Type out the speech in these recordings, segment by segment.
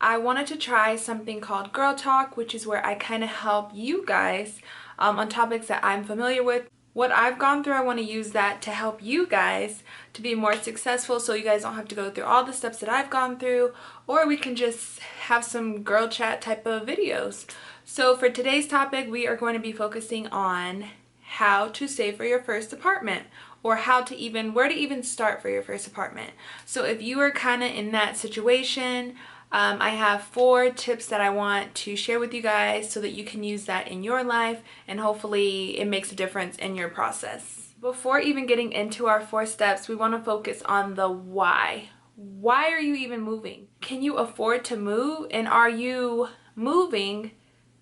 I wanted to try something called Girl Talk, which is where I kind of help you guys on topics that I'm familiar with. What I've gone through, I want to use that to help you guys to be more successful, so you guys don't have to go through all the steps that I've gone through, or we can just have some girl chat type of videos. So for today's topic, we are going to be focusing on how to save for your first apartment, or where to even start for your first apartment. So if you are kind of in that situation, I have 4 tips that I want to share with you guys so that you can use that in your life and hopefully it makes a difference in your process. Before even getting into our 4 steps, we want to focus on the why. Why are you even moving? Can you afford to move? And are you moving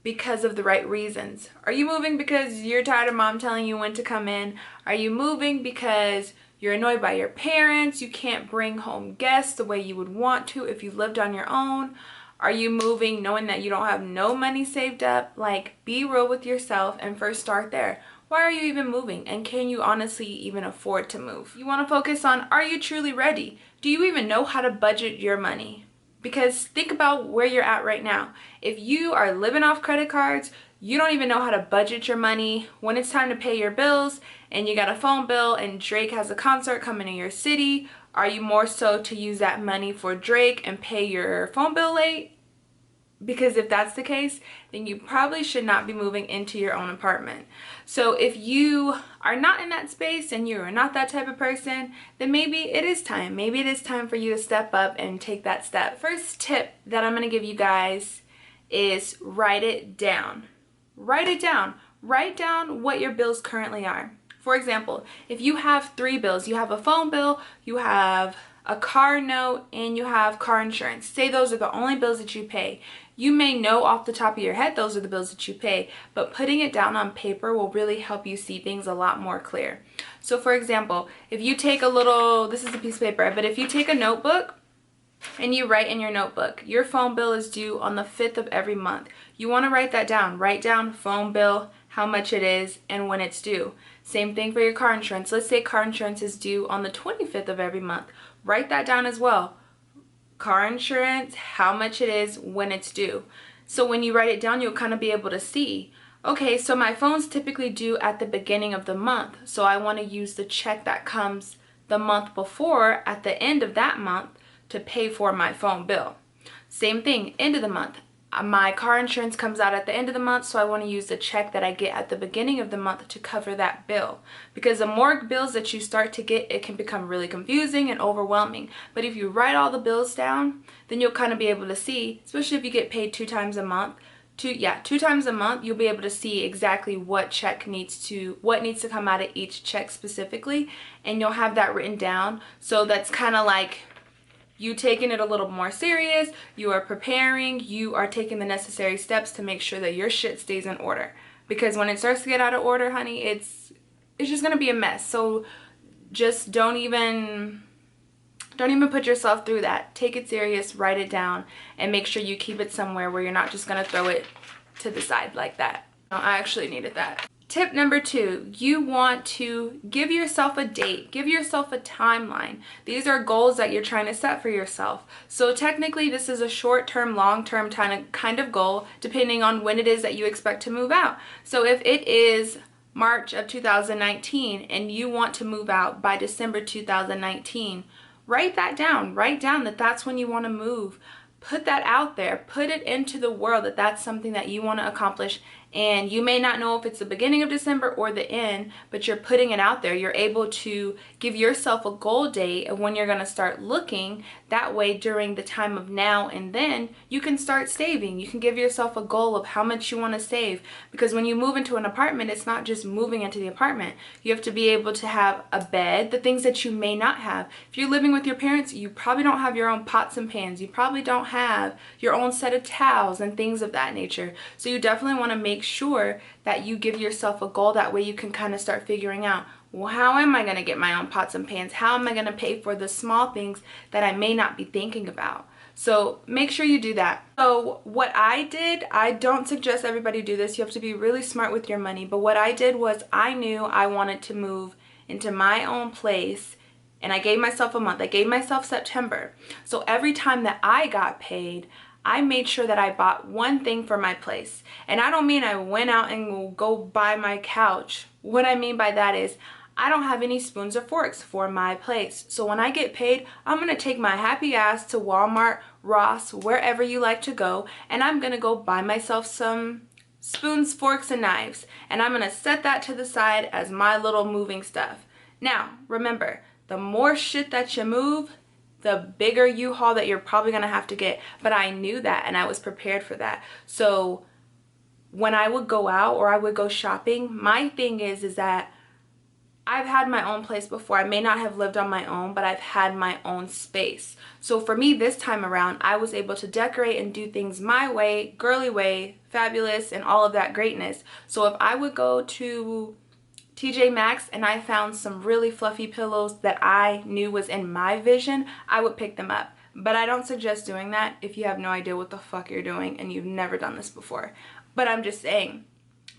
because of the right reasons? Are you moving because you're tired of mom telling you when to come in? Are you moving because you're annoyed by your parents, you can't bring home guests the way you would want to if you lived on your own? Are you moving knowing that you don't have no money saved up? Like, be real with yourself and first start there. Why are you even moving? And can you honestly even afford to move? You want to focus on, are you truly ready? Do you even know how to budget your money? Because think about where you're at right now. If you are living off credit cards, you don't even know how to budget your money. When it's time to pay your bills and you got a phone bill and Drake has a concert coming to your city, are you more so to use that money for Drake and pay your phone bill late? Because if that's the case, then you probably should not be moving into your own apartment. So if you are not in that space and you are not that type of person, then maybe it is time. Maybe it is time for you to step up and take that step. First tip that I'm going to give you guys is write it down. Write it down. Write down what your bills currently are. For example, if you have 3 bills, you have a phone bill, you have a car note, and you have car insurance. Say those are the only bills that you pay. You may know off the top of your head those are the bills that you pay, but putting it down on paper will really help you see things a lot more clear. So for example, if you take this is a piece of paper, but if you take a notebook and you write in your notebook, your phone bill is due on the 5th of every month. You want to write that down. Write down phone bill, how much it is, and when it's due. Same thing for your car insurance. Let's say car insurance is due on the 25th of every month. Write that down as well. Car insurance, how much it is, when it's due. So when you write it down, you'll kind of be able to see, okay, so my phone's typically due at the beginning of the month. So I want to use the check that comes the month before at the end of that month to pay for my phone bill. Same thing, end of the month. My car insurance comes out at the end of the month, so I want to use the check that I get at the beginning of the month to cover that bill. Because the more bills that you start to get, it can become really confusing and overwhelming. But if you write all the bills down, then you'll kind of be able to see, especially if you get paid 2 times a month. 2 times a month, you'll be able to see exactly what needs to come out of each check specifically, and you'll have that written down. So that's kind of like you taking it a little more serious, you are preparing, you are taking the necessary steps to make sure that your shit stays in order. Because when it starts to get out of order, honey, it's just gonna be a mess. So just don't even put yourself through that. Take it serious, write it down, and make sure you keep it somewhere where you're not just gonna throw it to the side like that. No, I actually needed that. Tip number 2, you want to give yourself a date, give yourself a timeline. These are goals that you're trying to set for yourself. So technically this is a short-term, long-term kind of goal depending on when it is that you expect to move out. So if it is March of 2019 and you want to move out by December 2019, write that down. Write down that that's when you want to move. Put that out there. Put it into the world that that's something that you want to accomplish. And you may not know if it's the beginning of December or the end, but you're putting it out there. You're able to give yourself a goal date of when you're going to start looking. That way, during the time of now and then, you can start saving. You can give yourself a goal of how much you want to save. Because when you move into an apartment, it's not just moving into the apartment. You have to be able to have a bed, the things that you may not have. If you're living with your parents, you probably don't have your own pots and pans. You probably don't have your own set of towels and things of that nature. So you definitely want to make sure that you give yourself a goal. That way you can kind of start figuring out, well, how am I going to get my own pots and pans? How am I going to pay for the small things that I may not be thinking about? So make sure you do that. So what I did, I don't suggest everybody do this. You have to be really smart with your money. But what I did was I knew I wanted to move into my own place, and I gave myself a month. I gave myself September. So every time that I got paid, I made sure that I bought one thing for my place. And I don't mean I went out and go buy my couch. What I mean by that is I don't have any spoons or forks for my place. So when I get paid, I'm going to take my happy ass to Walmart, Ross, wherever you like to go, and I'm going to go buy myself some spoons, forks, and knives. And I'm going to set that to the side as my little moving stuff. Now, remember, the more shit that you move, the bigger U-Haul that you're probably going to have to get. But I knew that and I was prepared for that. So when I would go out or I would go shopping, my thing is that I've had my own place before. I may not have lived on my own, but I've had my own space. So for me this time around, I was able to decorate and do things my way, girly way, fabulous, and all of that greatness. So if I would go to TJ Maxx and I found some really fluffy pillows that I knew was in my vision, I would pick them up. But I don't suggest doing that if you have no idea what the fuck you're doing and you've never done this before. But I'm just saying,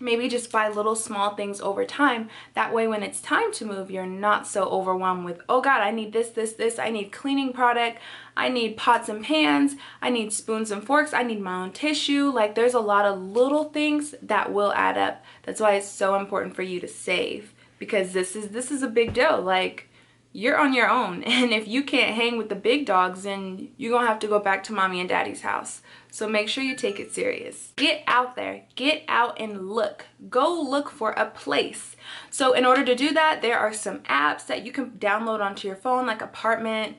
maybe just buy little small things over time. That way when it's time to move, you're not so overwhelmed with, oh God, I need this, this, this. I need cleaning product. I need pots and pans. I need spoons and forks. I need my own tissue. Like, there's a lot of little things that will add up. That's why it's so important for you to save, because this is a big deal. Like, you're on your own, and if you can't hang with the big dogs, then you're gonna have to go back to mommy and daddy's house. So make sure you take it serious. Get out there, get out and look. Go look for a place. So in order to do that, there are some apps that you can download onto your phone, like Apartment.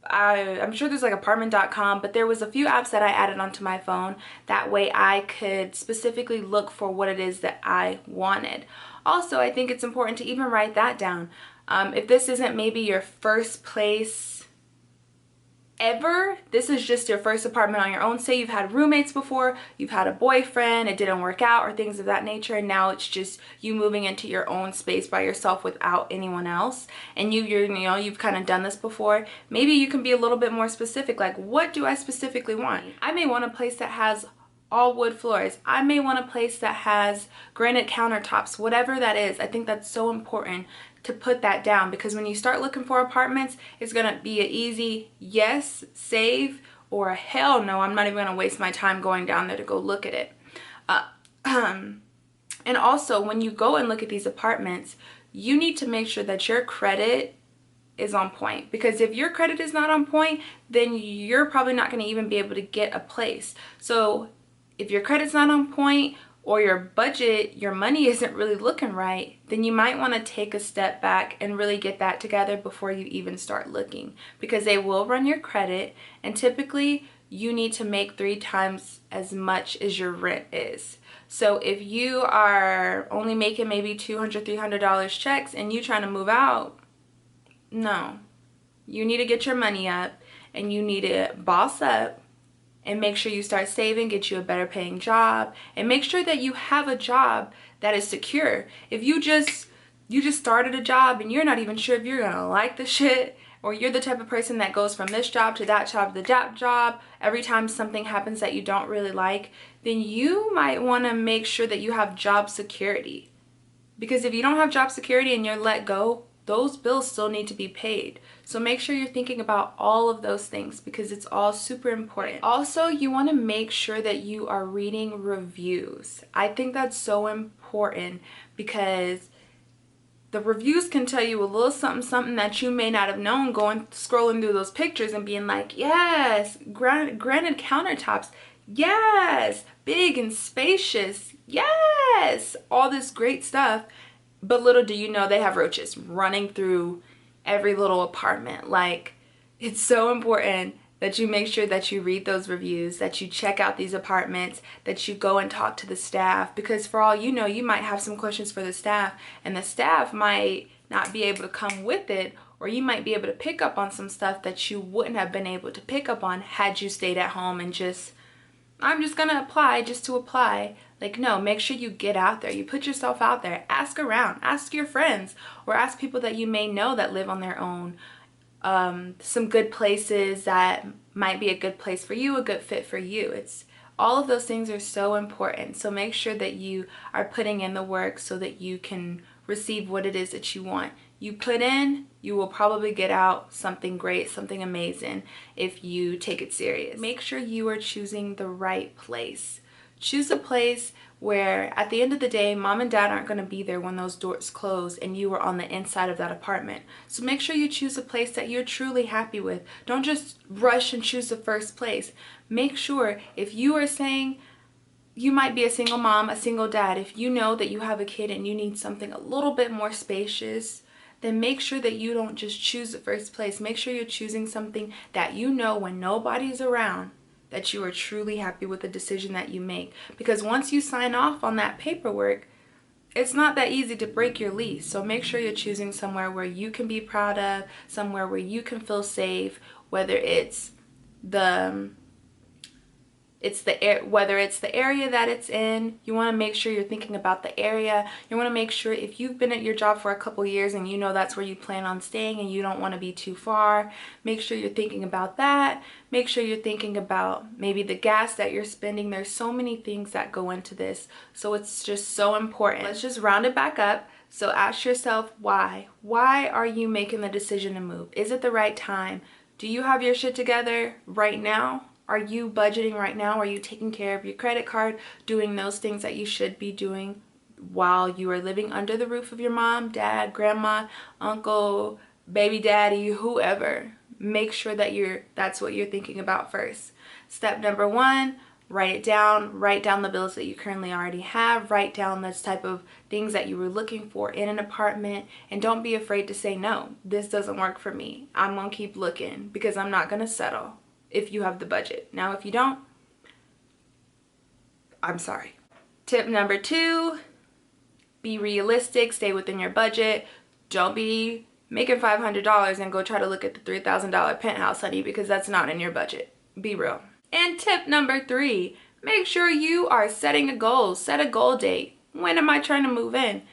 I'm sure there's like apartment.com, but there was a few apps that I added onto my phone. That way I could specifically look for what it is that I wanted. Also, I think it's important to even write that down. If this isn't maybe your first place ever, this is just your first apartment on your own. Say you've had roommates before, you've had a boyfriend, it didn't work out, or things of that nature, and now it's just you moving into your own space by yourself without anyone else, and you've kind of done this before. Maybe you can be a little bit more specific, like, what do I specifically want? I may want a place that has all wood floors. I may want a place that has granite countertops, whatever that is. I think that's so important to put that down, because when you start looking for apartments, it's gonna be an easy yes, save, or a hell no, I'm not even gonna waste my time going down there to go look at it. And also, when you go and look at these apartments, you need to make sure that your credit is on point, because if your credit is not on point, then you're probably not going to even be able to get a place. So if your credit's not on point, or your budget, your money isn't really looking right, then you might want to take a step back and really get that together before you even start looking, because they will run your credit, and typically you need to make 3 times as much as your rent is. So if you are only making maybe $200, $300 checks and you trying to move out, no. You need to get your money up, and you need to boss up and make sure you start saving, get you a better paying job, and make sure that you have a job that is secure. If you just started a job and you're not even sure if you're gonna like the shit, or you're the type of person that goes from this job to that job to that job every time something happens that you don't really like, then you might want to make sure that you have job security. Because if you don't have job security and you're let go, those bills still need to be paid. So make sure you're thinking about all of those things, because it's all super important. Also, you want to make sure that you are reading reviews. I think that's so important, because the reviews can tell you a little something that you may not have known, scrolling through those pictures and being like, yes, granite countertops, yes, big and spacious, yes, all this great stuff. But little do you know, they have roaches running through every little apartment. Like, it's so important that you make sure that you read those reviews, that you check out these apartments, that you go and talk to the staff, because for all you know, you might have some questions for the staff, and the staff might not be able to come with it, or you might be able to pick up on some stuff that you wouldn't have been able to pick up on had you stayed at home and I'm just gonna apply just to apply. Like, no, make sure you get out there. You put yourself out there. Ask around. Ask your friends, or ask people that you may know that live on their own. Some good places that might be a good place for you, a good fit for you. All of those things are so important. So make sure that you are putting in the work so that you can receive what it is that you want. you put in, you will probably get out something great, something amazing if you take it serious. Make sure you are choosing the right place. Choose a place where at the end of the day, mom and dad aren't going to be there when those doors close and you are on the inside of that apartment. So make sure you choose a place that you're truly happy with. Don't just rush and choose the first place. Make sure if you are saying you might be a single mom, a single dad, if you know that you have a kid and you need something a little bit more spacious, then make sure that you don't just choose the first place. Make sure you're choosing something that you know when nobody's around that you are truly happy with the decision that you make. Because once you sign off on that paperwork, it's not that easy to break your lease. So make sure you're choosing somewhere where you can be proud of, somewhere where you can feel safe, whether it's the area that it's in. You want to make sure you're thinking about the area. You want to make sure if you've been at your job for a couple years and you know that's where you plan on staying and you don't want to be too far, make sure you're thinking about that. Make sure you're thinking about maybe the gas that you're spending. There's so many things that go into this, so it's just so important. Let's just round it back up. So ask yourself why. Why are you making the decision to move? Is it the right time? Do you have your shit together right now? Are you budgeting right now? Are you taking care of your credit card, doing those things that you should be doing while you are living under the roof of your mom, dad, grandma, uncle, baby daddy, whoever? Make sure that that's what you're thinking about first. Step number 1, write it down. Write down the bills that you currently already have. Write down this type of things that you were looking for in an apartment, and don't be afraid to say no. This doesn't work for me. I'm gonna keep looking because I'm not gonna settle. If you have the budget. Now, if you don't, I'm sorry. Tip number 2, be realistic, stay within your budget. Don't be making $500 and go try to look at the $3,000 penthouse, honey, because that's not in your budget. Be real. And tip number 3, make sure you are setting a goal. Set a goal date. When am I trying to move in?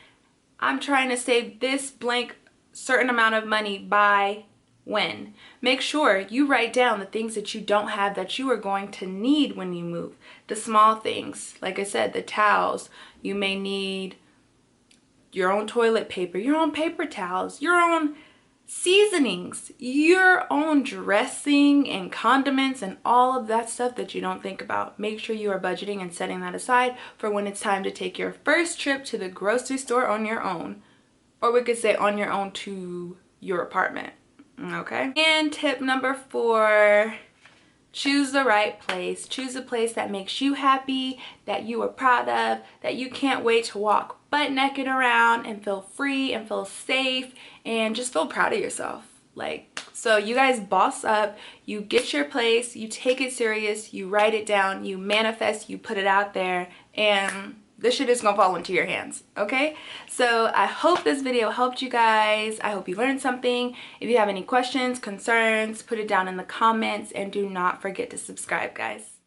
I'm trying to save this blank certain amount of money by when. Make sure you write down the things that you don't have that you are going to need when you move. The small things, like I said, the towels. You may need your own toilet paper, your own paper towels, your own seasonings, your own dressing and condiments and all of that stuff that you don't think about. Make sure you are budgeting and setting that aside for when it's time to take your first trip to the grocery store on your own. Or we could say on your own to your apartment. Okay. And tip number 4, choose the right place. Choose a place that makes you happy, that you are proud of, that you can't wait to walk butt naked around and feel free and feel safe and just feel proud of yourself. So you guys boss up, you get your place, you take it serious, you write it down, you manifest, you put it out there, and this shit is gonna fall into your hands, okay? So I hope this video helped you guys. I hope you learned something. If you have any questions, concerns, put it down in the comments, and do not forget to subscribe, guys.